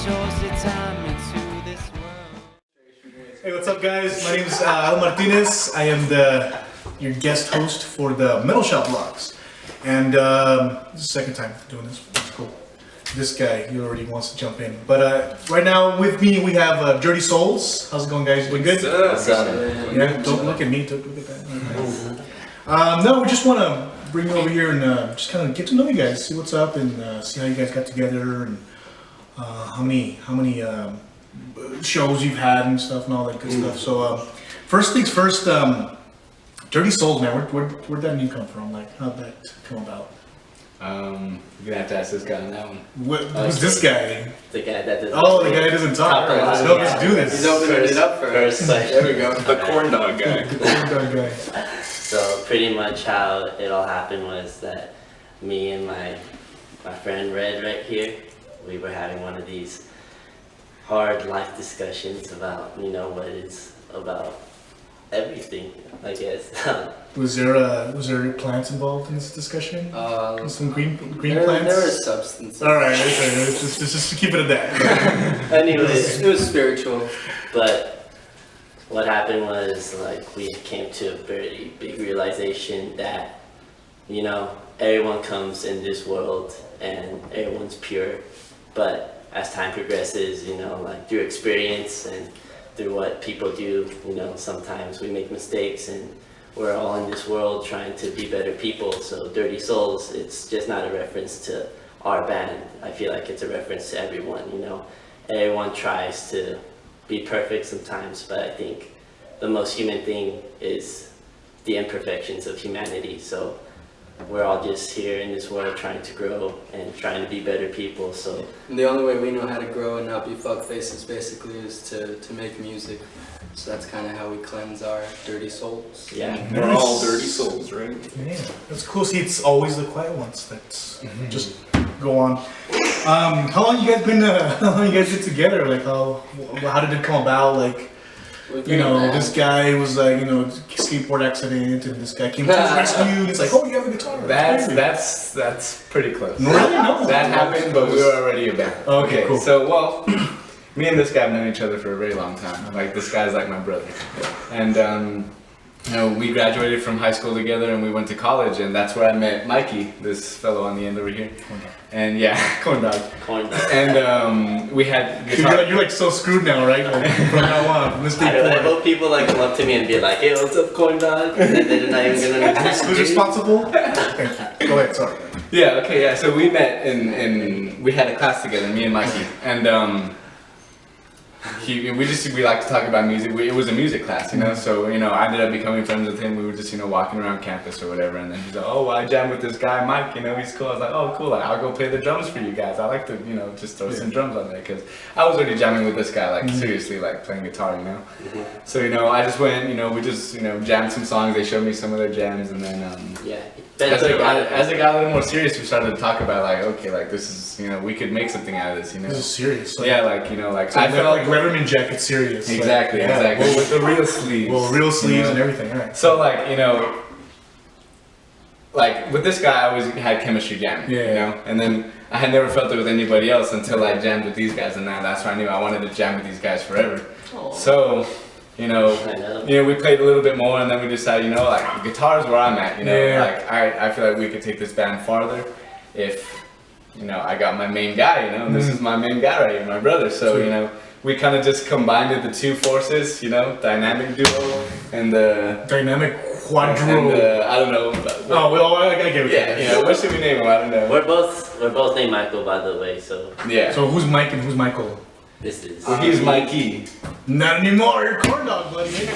shows the time into this world. Hey, what's up, guys? My name is Al Martinez. I am your guest host for the Metal Shop Vlogs. And this is the second time doing this. It's cool. This guy, he already wants to jump in. But right now with me, we have Dirty Souls. How's it going, guys? Doing good? Yeah, don't look at me. Don't look at that. No, we just want to bring you over here and just kind of get to know you guys, see what's up, and see how you guys got together, and how many shows you've had and stuff and all that good stuff. So first things first, Dirty Souls, man. Where'd that name come from? Like, how'd that come about? You're gonna have to ask this guy on that one. Who's this guy? The guy that doesn't. Oh, the guy that doesn't talk. All right, let's do this. He's opening it up first. There we go. The corn dog guy. The corn dog guy. So pretty much how it all happened was that me and my friend Red right here, we were having one of these hard life discussions about, you know, what is about everything, I guess. Was there plants involved in this discussion? Some green plants? There was substance. All right, just keep it at that. Anyways, It was spiritual. but what happened was, like, we came to a very big realization that, you know, everyone comes in this world and everyone's pure, but as time progresses, you know, like through experience and through what people do, you know, sometimes we make mistakes, and we're all in this world trying to be better people. So Dirty Souls, it's just not a reference to our band. I feel like it's a reference to everyone, you know. Everyone tries to be perfect sometimes, but I think the most human thing is the imperfections of humanity. So we're all just here in this world trying to grow and trying to be better people. So And the only way we know how to grow and not be fuck faces basically is to make music. So that's kind of how we cleanse our dirty souls. yeah. We're all dirty souls, right? Yeah, that's cool. See, it's always the quiet ones that just go on. How long you guys been? How long you guys been together? Like, how did it come about? Like, you know, this guy was like, you know, skateboard accident, and this guy came to his rescue. And it's like, oh, you have a guitar. That's pretty close. Really? No. That happened, but we were already a band. Okay, cool. So, well, me and this guy have known each other for a very long time. Like, this guy's like my brother. And, you know, we graduated from high school together and we went to college, and that's where I met Mikey, this fellow on the end over here. And yeah, corn dog. Corn dog. And we had guitar. You're like so screwed now, right? Like, from now on, from this day I forward. hope people like come up to me and be like, hey, what's up, corn dog? And then they're not even gonna know. Who's responsible? Thank you. Go ahead, sorry. Yeah, okay, yeah. So we met and we had a class together, me and Mikey. And we like to talk about music. It was a music class, you know. So, you know, I ended up becoming friends with him. We were just, you know, walking around campus or whatever. And then he's like, oh, well, I jam with this guy, Mike. You know, he's cool. I was like, oh, cool. Like, I'll go play the drums for you guys. I like to, you know, just throw some drums on there, because I was already jamming with this guy, like seriously, like playing guitar, you know. So, you know, I just went, you know, we just, you know, jammed some songs. They showed me some of their jams, and then Yeah. as it got a little more serious, we started to talk about, like, okay, like, this is, you know, we could make something out of this, you know. This is serious. Like, Yeah, like, you know, like, so I felt like Letterman jacket serious. exactly, Like, yeah. exactly. Well, with the real sleeves. Well, real sleeves you know? and everything, all right. So, like, you know, like, with this guy, I always had chemistry jamming, Yeah. you know? And then I had never felt it with anybody else until I jammed with these guys, and now that's when I knew I wanted to jam with these guys forever. So, you know, we played a little bit more, and then we decided, you know, like, guitar's where I'm at, you know? Yeah. Like, I feel like we could take this band farther if, you know, I got my main guy, you know? This is my main guy right here, my brother. So, you know, we kind of just combined the two forces, you know, dynamic duo and the Dynamic quadro. and I don't know. Oh, well, I get it. Yeah, you know, what should we name him? I don't know. We're both named Michael, by the way, so Yeah. So who's Mike and who's Michael? this is Well, he's Mikey. Not anymore. You're corn dog, buddy.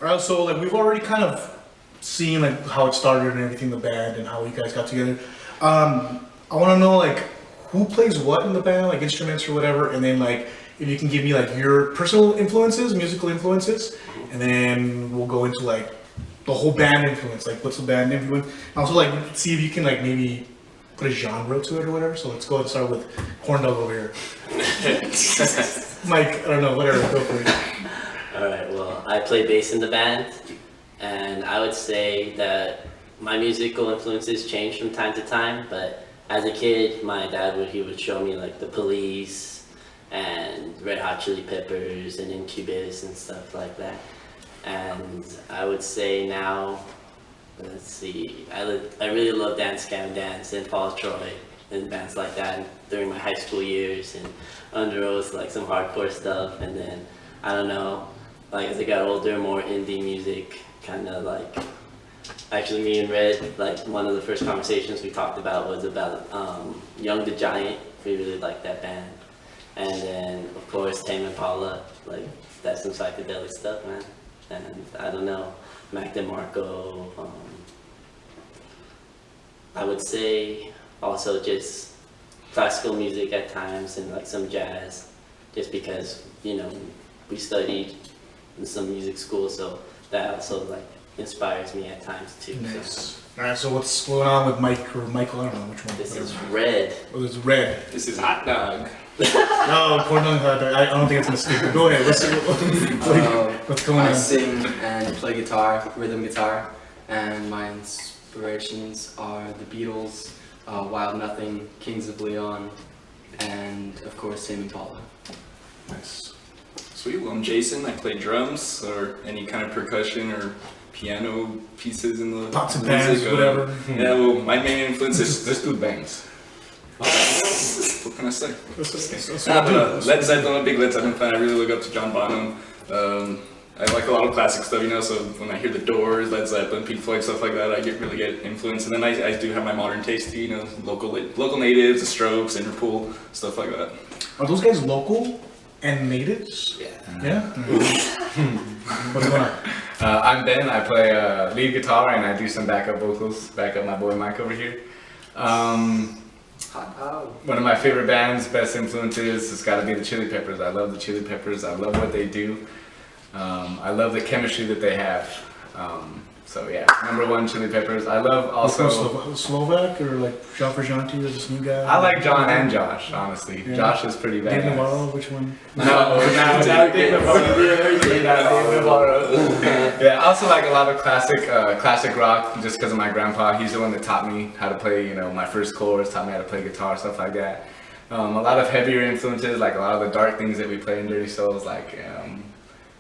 Alright, so like we've already kind of seen like how it started and everything, the band and how you guys got together. I want to know like who plays what in the band, like instruments or whatever, and then like if you can give me like your personal influences, musical influences, and then we'll go into like the whole band influence, like what's the band influence. And also like see if you can like maybe put a genre to it or whatever. So let's go and start with Corn Dog over here. Mike, I don't know, whatever, go for it. Alright, well, I play bass in the band, and I would say that my musical influences change from time to time, but as a kid, my dad would show me like the Police and Red Hot Chili Peppers and Incubus and stuff like that. And I would say now, let's see, I really love Dance Gavin Dance and Paul Troy and bands like that during my high school years, and Under Oath, like some hardcore stuff. And then, I don't know, like as I got older, more indie music, kind of like, actually me and Red, like one of the first conversations we talked about was about Young the Giant. We really liked that band. And then, of course, Tame Impala, like that's some psychedelic stuff, man. And I don't know, Mac DeMarco. I would say also just classical music at times and like some jazz, just because, you know, we studied in some music school, so that also like inspires me at times too. Nice. So. Alright, so what's going on with Mike or Michael? I don't know which one. This is whatever. Red. Oh, this is Red. This is Hot Dog. No, Corn Dog Hot Dog. I don't think it's gonna stick. Go ahead. What's going I on? sing and play guitar, rhythm guitar, and my inspirations are the Beatles, Wild Nothing, Kings of Leon, and of course Tame Impala. Nice. Sweet. Well, I'm Jason. I play drums or any kind of percussion or piano pieces in the Pots and music. pans, whatever. Yeah. Well, my main influence is This dude bangs. what can I say? That's Nah, what I but do. Led Zeppelin. I'm a big Led Zeppelin fan. I really look up to John Bonham. I like a lot of classic stuff, you know. So when I hear the Doors, Led Zeppelin, Pink Floyd, stuff like that, I really get influenced. And then I do have my modern taste, you know, local natives, the Strokes, Interpol, stuff like that. Are those guys local and natives? Yeah. Yeah? What's going on? I'm Ben. I play lead guitar and I do some backup vocals. Back up my boy Mike over here. One of my favorite bands, best influences, has got to be the Chili Peppers. I love the Chili Peppers. I love what they do. I love the chemistry that they have. So yeah, #1 Chili Peppers. I love also. Slovak or like Jean Frusciante or this new guy? I like John and Josh, honestly. Yeah. Josh is pretty Dave badass. Navarro, which one? No, not Dave Navarro. Not Dave Navarro. Yeah, I also like a lot of classic rock, just because of my grandpa. He's the one that taught me how to play, you know, my first chords, taught me how to play guitar, stuff like that. A lot of heavier influences, like a lot of the dark things that we play in Dirty Souls, like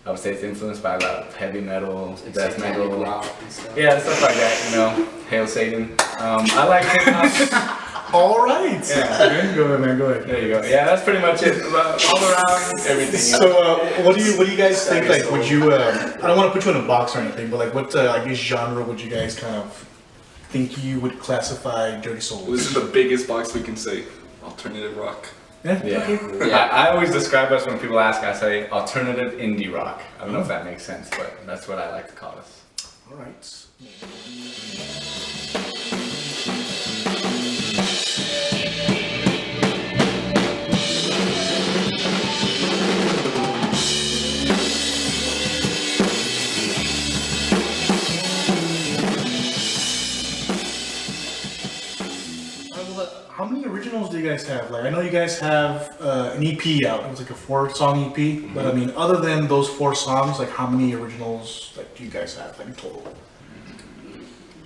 I would say it's influenced by a lot of heavy metal, death metal, rock and stuff. yeah, stuff like that. You know, Hail Satan. I like hip hop. All right. Yeah. Go ahead, man. Go ahead. There you go. Yeah, that's pretty much it. All around everything. You know? So, what do you guys think? Like, would you? I don't want to put you in a box or anything, but like, what I guess genre would you guys kind of think you would classify Dirty Souls? This is the biggest box we can say. Alternative rock. Yeah. Yeah. Okay. I always describe us when people ask, I say alternative indie rock. I don't know if that makes sense, but that's what I like to call us. All right. How many originals do you guys have? Like, I know you guys have an EP out. It was like a 4-song EP. But I mean, other than those 4 songs, like, how many originals like do you guys have, like, in total?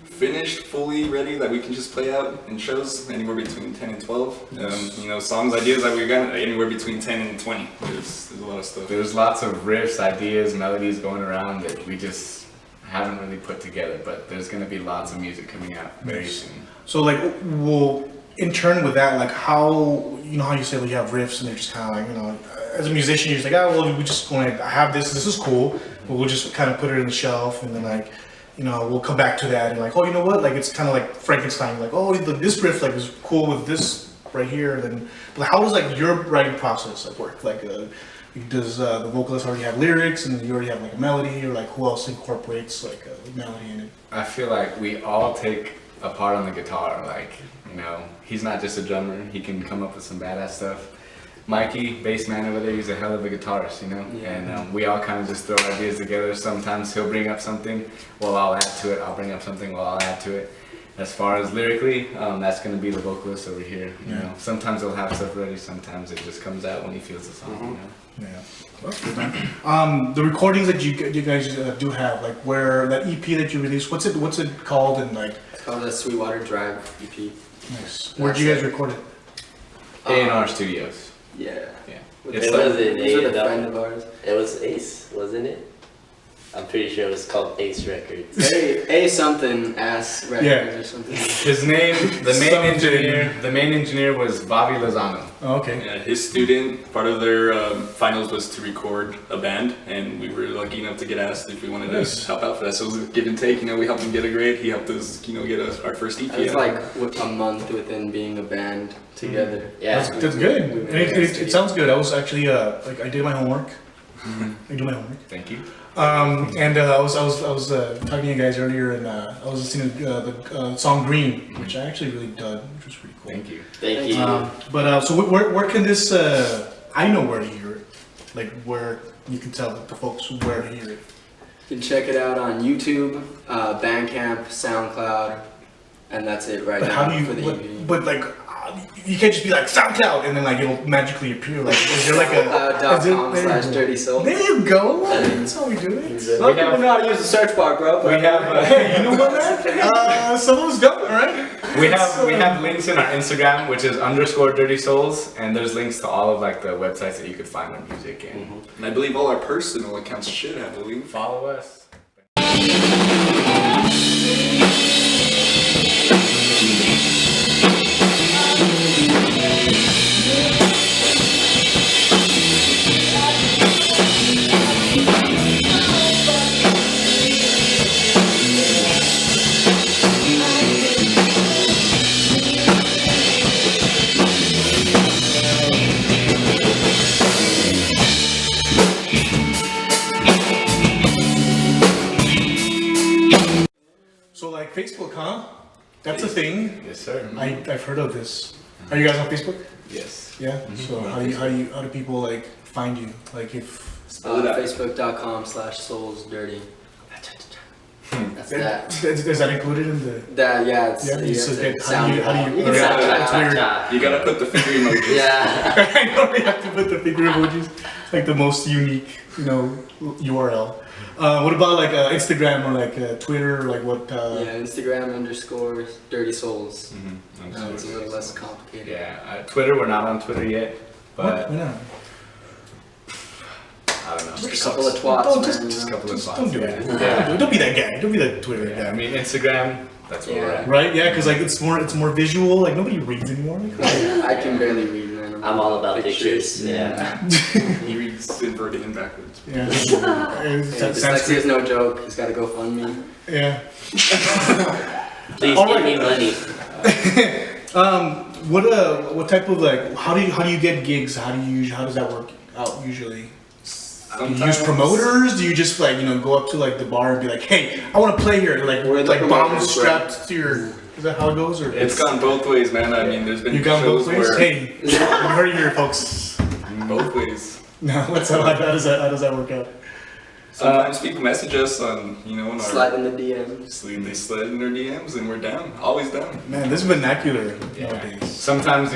Finished, fully ready, that we can just play out in shows, anywhere between 10 and 12. You know, songs, ideas that we got, anywhere between 10 and 20. There's a lot of stuff. There's lots of riffs, ideas, melodies going around that we just haven't really put together, but there's going to be lots of music coming out very soon. So, like, well, in turn with that, like, how, you know how you say, like, you have riffs and they're just kind of like, you know, as a musician, you're just like, oh, well, we just going to, I have this is cool, but we'll just kind of put it on the shelf, and then, like, you know, we'll come back to that, and like, oh, you know what, like, it's kind of like Frankenstein, like, oh, this riff, like, is cool with this right here, then, like, how does, like, your writing process, like, work? Like, does the vocalist already have lyrics, and you already have, like, a melody, or, like, who else incorporates, like, a melody in it? I feel like we all take a part on the guitar, like, you know, he's not just a drummer, he can come up with some badass stuff. Mikey, bass man over there, he's a hell of a guitarist, you know. Yeah. And we all kind of just throw ideas together. Sometimes he'll bring up something, well, I'll add to it. I'll bring up something, well, I'll add to it. As far as lyrically, that's gonna be the vocalist over here. You know, sometimes he'll have stuff ready. Sometimes it just comes out when he feels the song. You know? Yeah. Well, that's good, man. The recordings that you guys do have, like where that EP that you released, what's it called, and like. It's called the Sweetwater Drive EP. Nice. Where'd you guys record it? A&R Studios. Yeah. Yeah. With It's It like- wasn't He's with a A&R. friend of ours. It was Ace, wasn't it? I'm pretty sure it was called Ace Records. A something ass records Yeah. or something. His name, the main engineer was Bobby Lozano. Oh, okay. Yeah, his student, part of their finals was to record a band, and we were lucky enough to get asked if we wanted Nice. to help out for that. So it was a give and take. You know, we helped him get a grade. He helped us, you know, get our first EP. It was like a month within being a band together. Yeah. That's good. And it sounds good. I was actually like I did my homework. I do my homework. Thank you. And I was talking to you guys earlier, and I was listening to the song Green, which I actually really dug, which was pretty cool. Thank you. Thank you. So where can this? I know where to hear it. Like where you can tell the folks where to hear it. You can check it out on YouTube, Bandcamp, SoundCloud, and that's it right But now how do you? for the EP. But like. You can't just be like SoundCloud and then like it'll magically appear. Like is there like a? SoundCloud.com/dirty soul. There you go. That's how we do it. A lot of people know how to use the search bar, bro. We have Hey, you know what, man? Someone's done it, right? we have links in our Instagram, which is _Dirty Souls, and there's links to all of like the websites that you could find our music and And I believe all our personal accounts should have a link. follow us. So like Facebook, huh? That's a thing. Yes, sir. I've heard of this. Are you guys on Facebook? Yes. Yeah. So how do people like find you? Like if Facebook.com/soulsdirty. That's that. is that included in the? That yeah. It's, Yeah. you So have to get, sound how do it you? out. Yeah, Cha, that's cha, weird. cha. You gotta put the finger emojis. Yeah. I know you have to put the figure emojis. It's like the most unique, URL. What about like Instagram or like Twitter? Or like what? Yeah. Instagram _dirty souls. Mm-hmm. It's a little less complicated. Yeah. Twitter, we're not on Twitter yet, What? but Why not? I don't know. Just a couple of twats, Don't man. just- you Just a know? couple of spots. Don't do yeah. it. Yeah. Don't be that guy. Don't be that Twitter Yeah, I guy. mean Instagram. That's where we're at. Right? Yeah, because like it's more visual. Like nobody reads anymore. Like, I can barely read, man. I'm all about pictures. Yeah. He reads inverted and backwards. yeah. Hey, dyslexia is no joke. He's got to go fund me. Yeah. Please All give right. me money. What type of like how do you get gigs? How does that work out usually? Do you use promoters? Do you just like go up to like the bar and be like, hey, I want to play here? Like We're the like bombs promoters, strapped to your. Is that how it goes? Or It's gone both ways, man. I mean, there's been you got shows both ways. where Hey, you heard it here, folks. both ways. No, how does that work out? Sometimes people message us on, on our Slide in the DMs. they slide in their DMs and we're down, always down. Man, this is vernacular Yeah. nowadays. Sometimes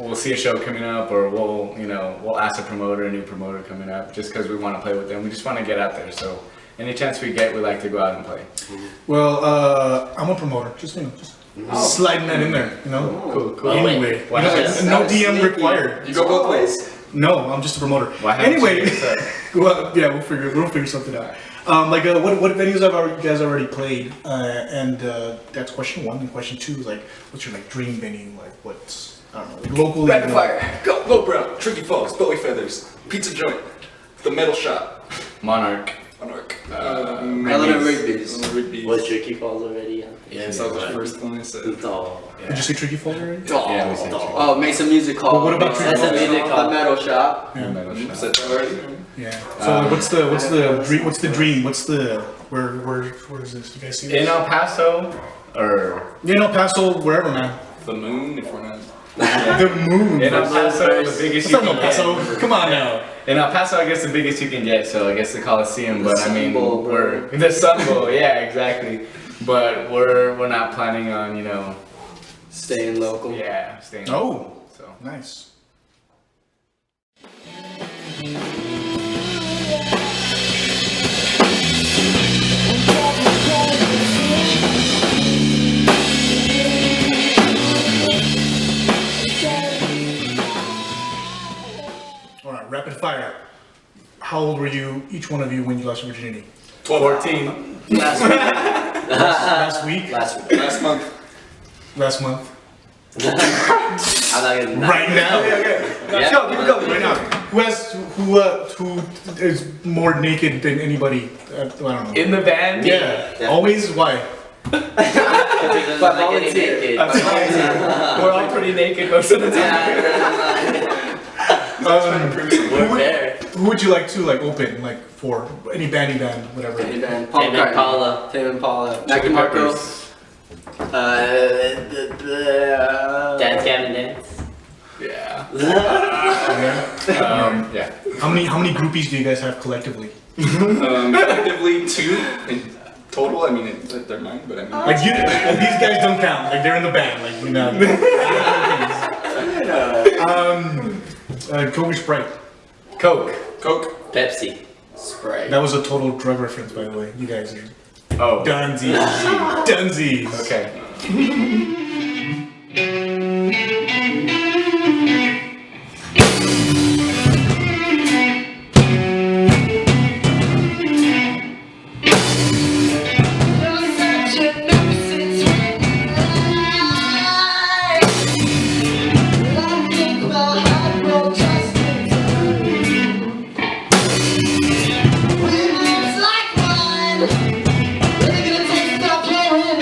we'll see a show coming up, or we'll ask a new promoter coming up, just because we want to play with them. We just want to get out there. So any chance we get, we like to go out and play. Well, I'm a promoter. Just sliding that in there. Cool. Anyway, Why no not? DM Sneaky. required. You go both ways? No, I'm just a promoter. Why haven't Anyway, you guys, well, yeah, we'll figure something out. What venues have you guys already played? And that's question one. And question two is like, what's your like dream venue? Like, what's I don't know, like, locally? Rapid fire, go, low brow, tricky falls, belly feathers, pizza joint, the metal shop, Monarch. Monarch, Eleanor Rigby's. Rigby's. Was Tricky Falls already? Yes, that was the first one I said. Oh. Did you say Tricky Falls already? Yeah, we said Oh, make some music hall. But what about That's a music hall. The metal shop. Yeah. I said that already? Yeah. So what's the dream? What's the dream? What's the where is this? You guys see this? In El Paso, or Yeah, no, Paso, wherever, man. The moon, if we're not. The moon. In El Paso, the biggest It's you not can El Paso. get. Come on now. In El Paso, I guess the biggest you can get, so I guess the Coliseum. But I mean, Sun Bowl, bro. we're the Sun Bowl, yeah, exactly. But we're not planning on, you know, Staying local. yeah, staying. Oh, So nice. All right, rapid fire. How old were you, each one of you, when you lost your virginity? 14. Last week? Last month. Last month? I'm not gonna. Right now? Yeah. Go, keep it going. Right now. Who is more naked than anybody? I don't know. In the band? Yeah. Always? Why? But volunteer. We're all pretty naked most of the time. We're fair. Who would you like to open for any band, whatever? Any band. Tame Impala. Tame Impala. Chili Marco. Peppers. Dance Gavin Dance. Yeah. Yeah. Yeah. How many groupies do you guys have collectively? Collectively 2 in total. I mean, they're mine, but I mean. Like these guys don't count. Like they're in the band. Like Coke or Sprite. Coke. Coke. Pepsi. Sprite. That was a total drug reference, by the way. You guys are Oh. dunsies. Dunsies. Okay. Really gonna take stop hearing.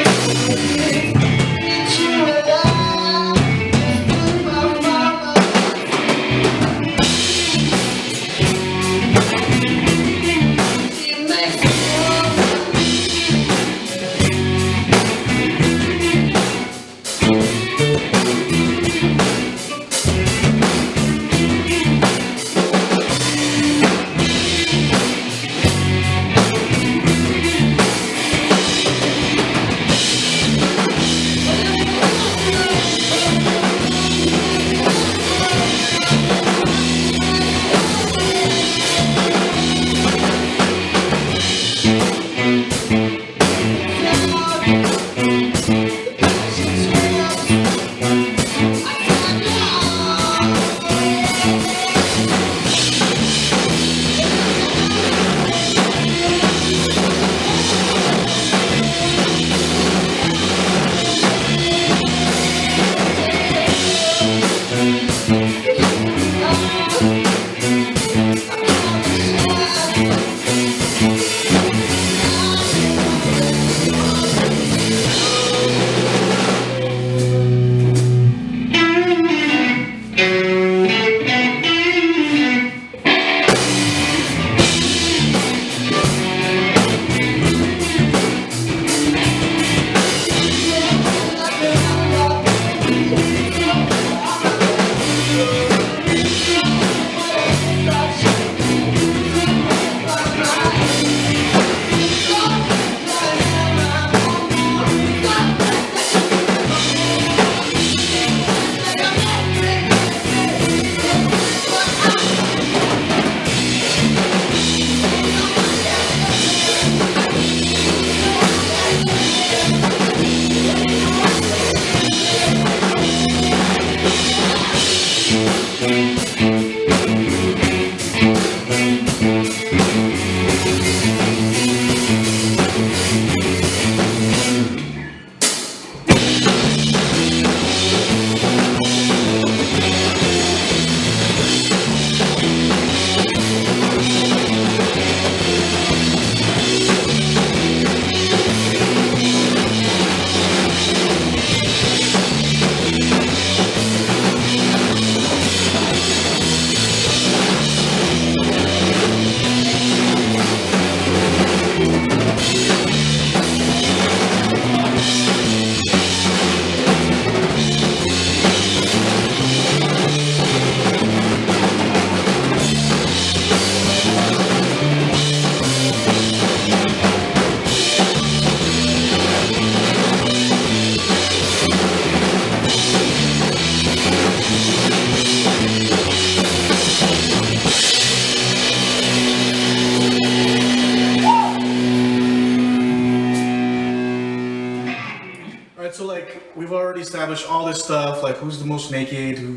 we've already established all this stuff, like who's the most naked, who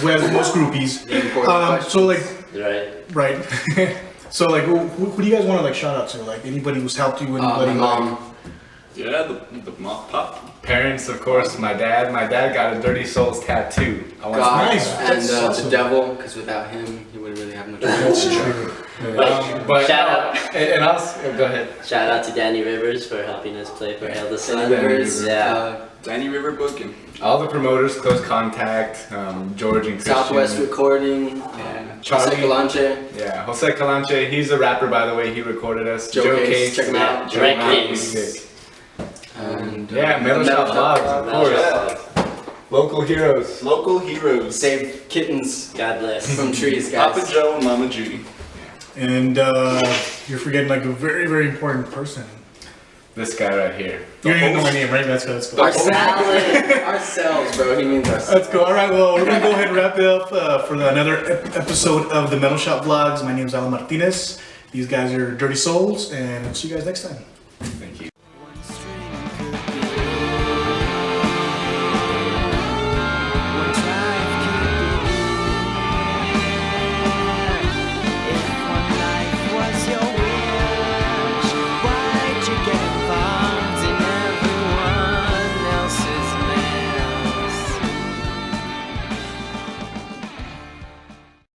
has the most groupies. The important So like, Right. right. So like, who do you guys want to like shout out to? Like anybody who's helped you? Anybody? My mom. Yeah, the mop pop. Parents, of course, my dad. My dad got a Dirty Souls tattoo. I want God, Nice. and That's awesome. the devil, because without him, he wouldn't really have much. That's true. but Shout out. And us, go ahead. Shout out to Danny Rivers for helping us play for Hail the Sun. Danny Rivers, Yeah. Danny River booking. All the promoters, Close Contact, George and Christian. Southwest Recording, Charlie. Jose Calanche, Yeah, Jose Calanche. He's a rapper, by the way. He recorded us. Joe Case, check him Yeah, out. Direct Joe Kings. Case. And Yeah, Metal Shop Vlogs, of course. Local heroes. Local heroes. save kittens God bless. from trees, guys. Papa Joe and Mama Judy. And you're forgetting like a very, very important person. This guy right here. You don't even know my name, right? That's good. Our salad. Ourselves, bro. He means ourselves. That's cool. All right, well, we're gonna go ahead and wrap it up for another episode of the Metal Shop Vlogs. My name is Alan Martinez. These guys are Dirty Souls, and see you guys next time.